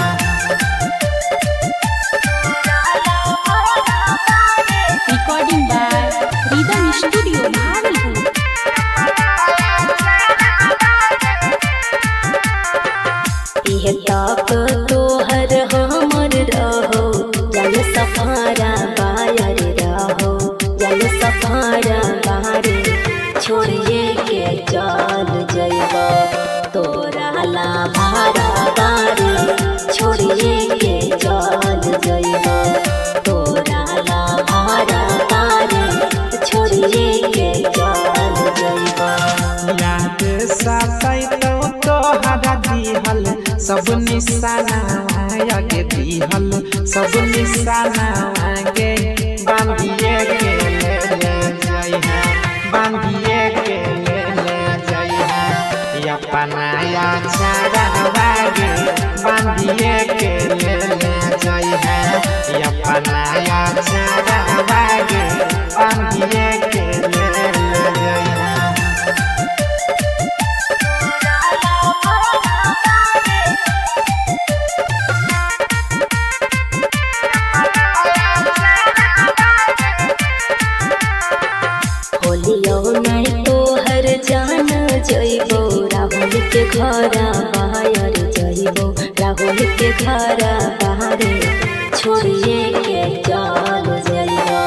recording by rhythm studio Bhagalpur इहे तक तोहर हमर रहो जल सफारा बायर रहो जल सफारा बाहरे छोड़िए के चल जइबा तोरा ला भारा बारी छोड़िए के चल जइबो तोरा ला भारा बारे छोड़िए के चल जइबो याद सतैतो तोहरा दिहल सब निशाना आगे दिहल सब निशाना आगे बांधिए के ले जाइहा बांधिए के ले जाइहा अपनाया चारा बागे बांधिए के ले जाइहा अपनाया चारा बागे बांधिए के ले जाइहा होलियो नहीं तोहर जान जइबो राहुल के घर बाहर जइबो राहुल के घर बाहर छोड़िए के चल जइबो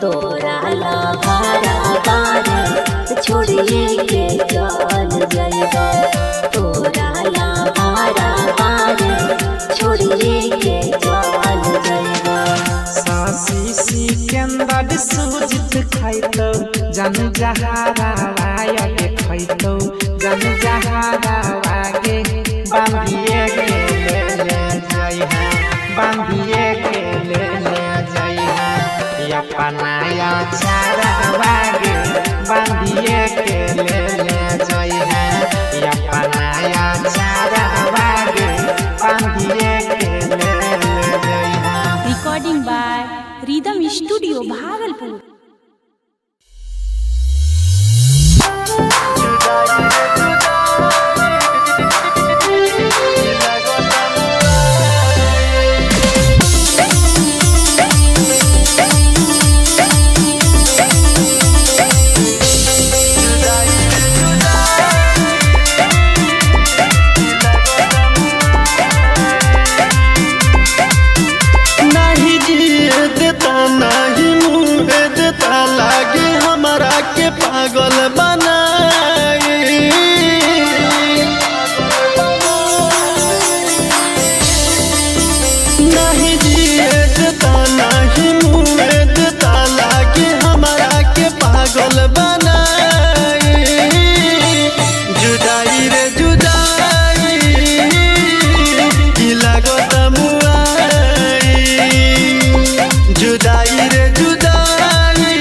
तोरा ला भारा बारे छोड़िए के चल जइबो तोरा ला भारा बारे छोड़िए के चल जइबो सासी सिकंदर सुजित खैतो जन जहारा आगे खैतो जन जहारा आगे बांधिए के ले जाइहा बांधिए के ले जाइहा अपनाया चारा आगे बांधिए के ले जाइहा अपनाया चारा आगे बांधिए के ले जाइहा recording by rhythm studio Bhagalpur. नहीं जिए देता नहीं मुँह देता लागे हमारा के पागल बनाए नहीं जिए देता नहीं मुँह देता लागे हमारा के पागल बनाए जुदाई रे जुदाई की लागत मुआई जुदाई रे जुदाई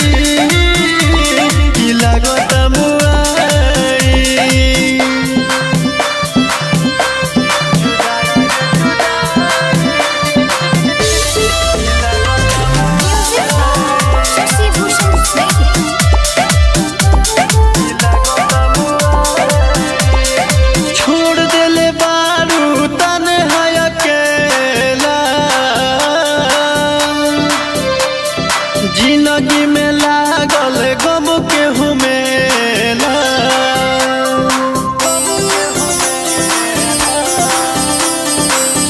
की लागत मुआई छोड़ देले बारू तन्हा अकेला जिंदगी में लागल गम के हुमेला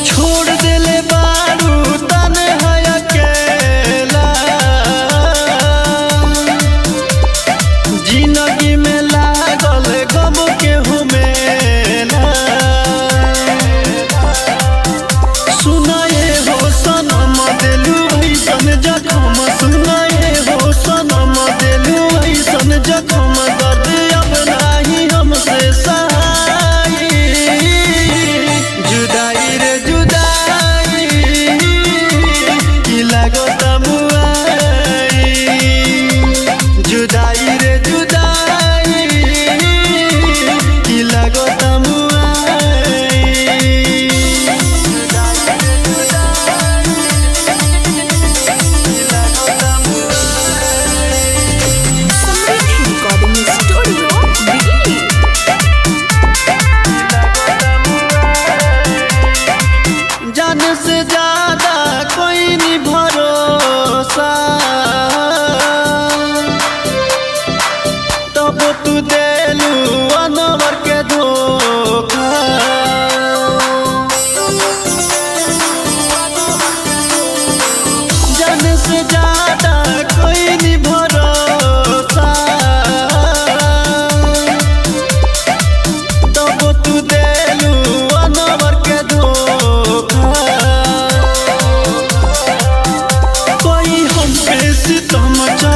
छोड़ देले बारू तन्हा अकेला जिंदगी में लागल गम के हुमेला सुनाए हो सनम दिलू ऐसन जखम सुनाए हो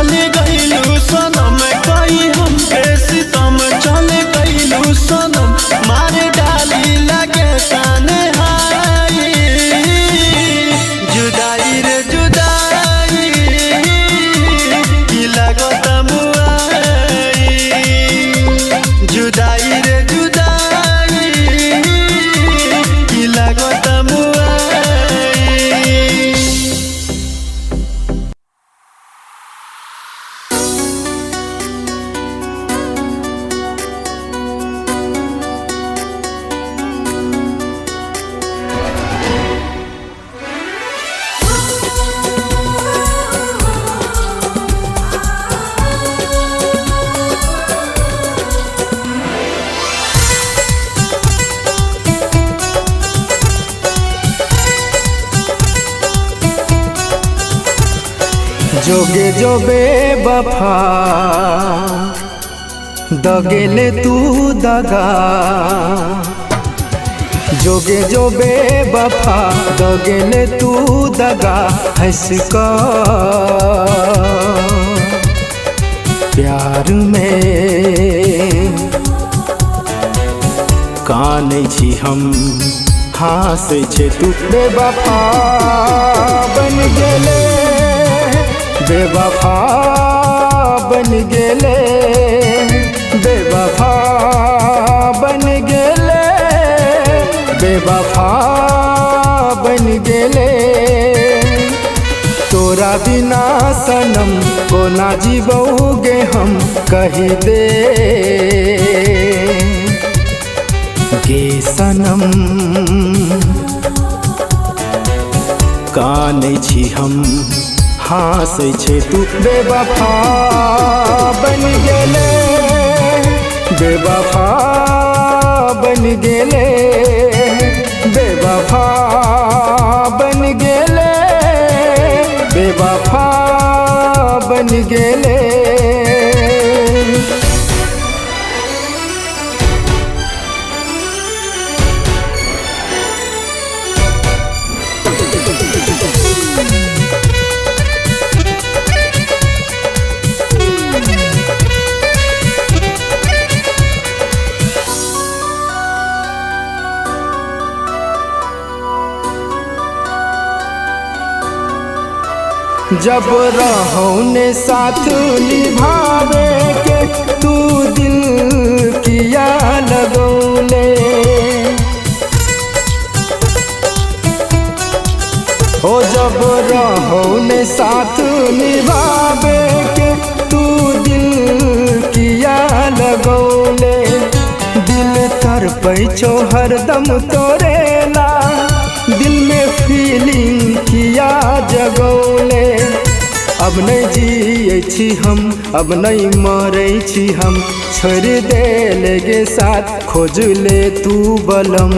चले गईलू सनम कई हमके सितम चले गईलू सनम मारे डाली लगे काने हाई जुदाई रे जुदाई की लागत मुआई जुदाई रे जुदाई की लागत मुआई। जोगे जो बेवफा दगेले तू दगा जोगे जो बेवफा दगेले तू दगा हंस कर प्यार में कानै छी हम हंसै छै तू बेवफा बन गेले बेवफा बन गेले बेवफा बन गेले बेवफा बन गेले तोरा बिना सनम कोना जीबोगे हम कहि दे गे सनम कानै छी हम हंसै छै तू बेवफा बन गेले बेवफा बन गेले बेवफा बन गेले बेवफा बन गेले। जब रहो ने साथ निभावे के तू दिल किया लगौले हो जब रहो ने साथ निभावे के तू दिल किया लगौले दिल तड़पै छौ हरदम तोरेला दिल में फीलिंग किया जगौले अब नहीं जियै छी हम अब नहीं मरै छी हम छोड़ दे लेगे साथ खोज ले तू बलम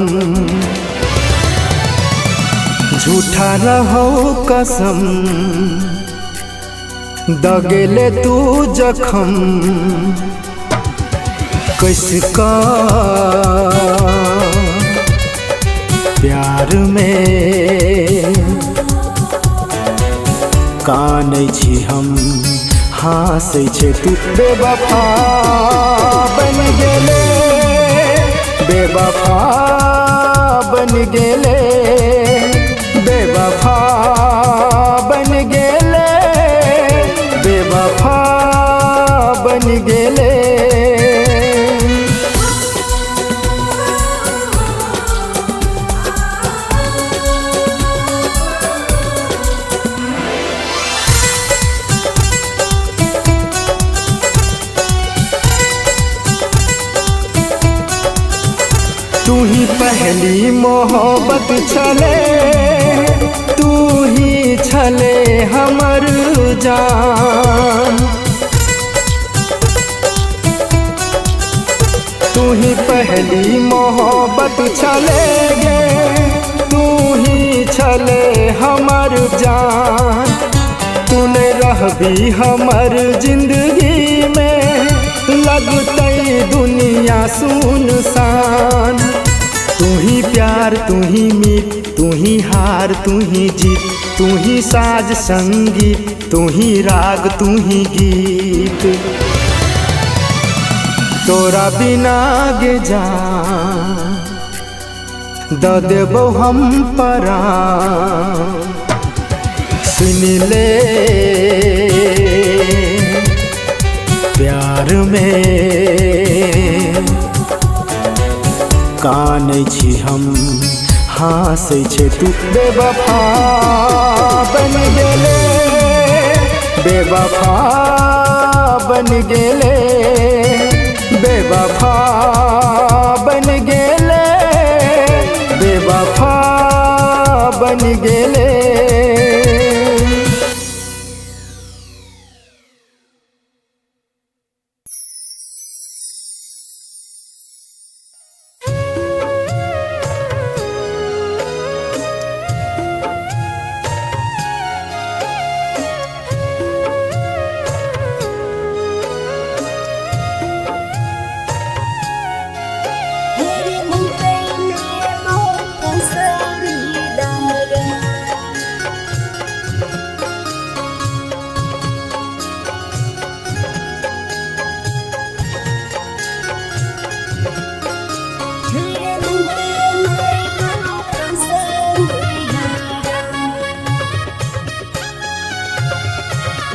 झूठा रहो कसम दगेले तू जखम किसका प्यार में कानै छी हम हंसै छै तू बेवफा बन गेले बेवफा बन गेले बेवफा बन गेले बेवफा बन गेले। तू ही पहली मोहब्बत छले तू ही छले हमर जान तू ही पहली मोहब्बत छले गे तू ही छले हमर जान तूने रहबी हमर जिंदगी में लगतई दुनिया सुनसान तू ही प्यार तू ही मीत तू ही हार तू ही जीत तू ही साज संगीत तू ही राग तू ही गीत, तोरा बिना गे जान द देबो हम परान। सुन ले प्यार में कानै छी हम, हँसै छै तू बेवफा बन गेले, बेवफा बन गेले, बेवफा बन गेले, बेवफा बन गेले।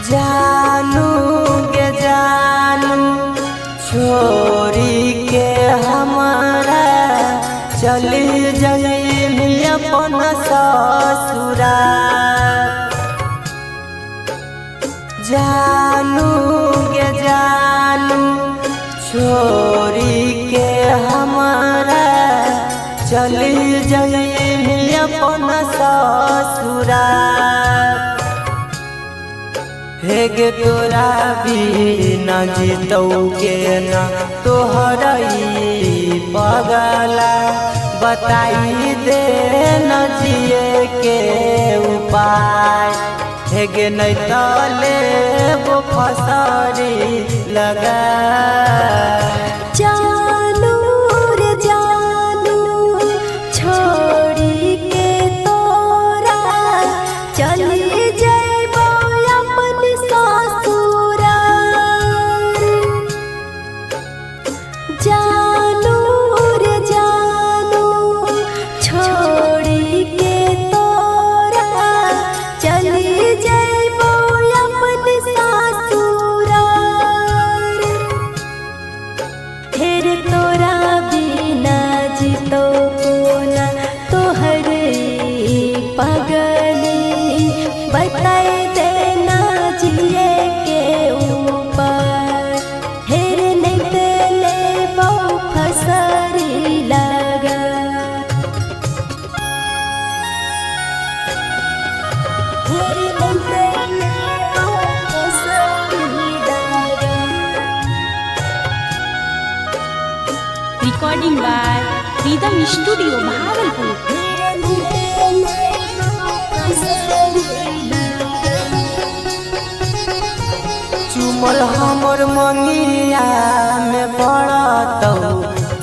जानू गे जानू छोरी के हमारा चली जाई अपन ससुरा। जानू गे जानू छोरी के हमारा चली जाई अपन ससुरा। हेगे तोरा बिना जीतौ के ना तोहरई पगला, बताई दे न जिए के उपाय। हेगे नहीं तले वो फसरी लगा। जानू रे जानू छोड़ी के तोरा चली जाइबो अपन ससुरा। जानू रे जानू छोड़ी के तोरा चली जाइबो अपन ससुरा। फिर तोरा बिना जीतो कोना तोहरे पगली, बताई देना जिए के ऊपर। फिर नहीं तेले वो फसरी लगा। फिर नहीं तेले वो फसरी लगा। Recording by rhythm studio Bhagalpur. चुमल हमर मंगिया में पड़तौ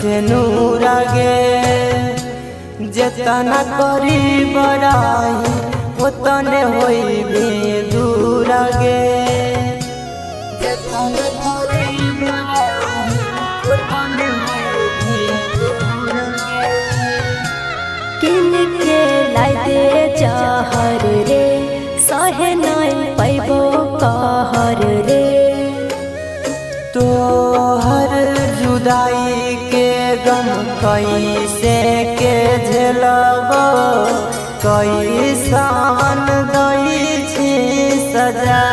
तेनूर गे। जेतना करी बड़ाई ओतने होई भी दूर गे। जेतना करी बड़ाई ओतने होई भी दूर गे। किन के लाई दे जहर रे, सहे नहीं पैबो कहर रे। तोहर जुदाई के गम कैसे के झेलबो, कैसन दै छी सजा।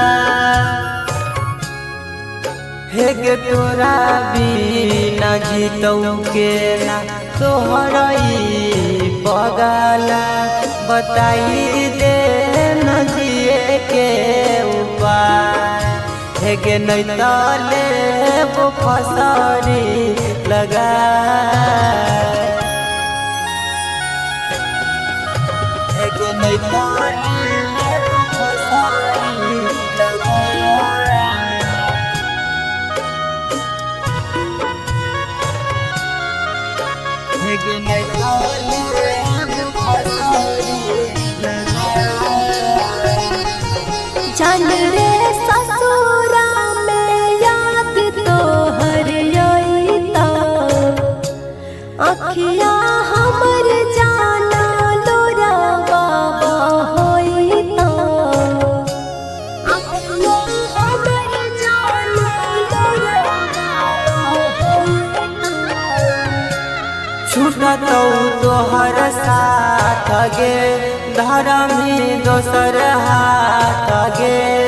हेगे तोरा बिना जीतौ के ना तोहरई पगला, बताई दे न जिए के उपाय। हेगे नहीं तले वो फसरी लगा। हेगे नहीं तले वो फसरी लगा। हेगे नहीं तले वो फसरी लगा। जान छूटत तोहर साथ गे धर्म ही दोसर हाथ गे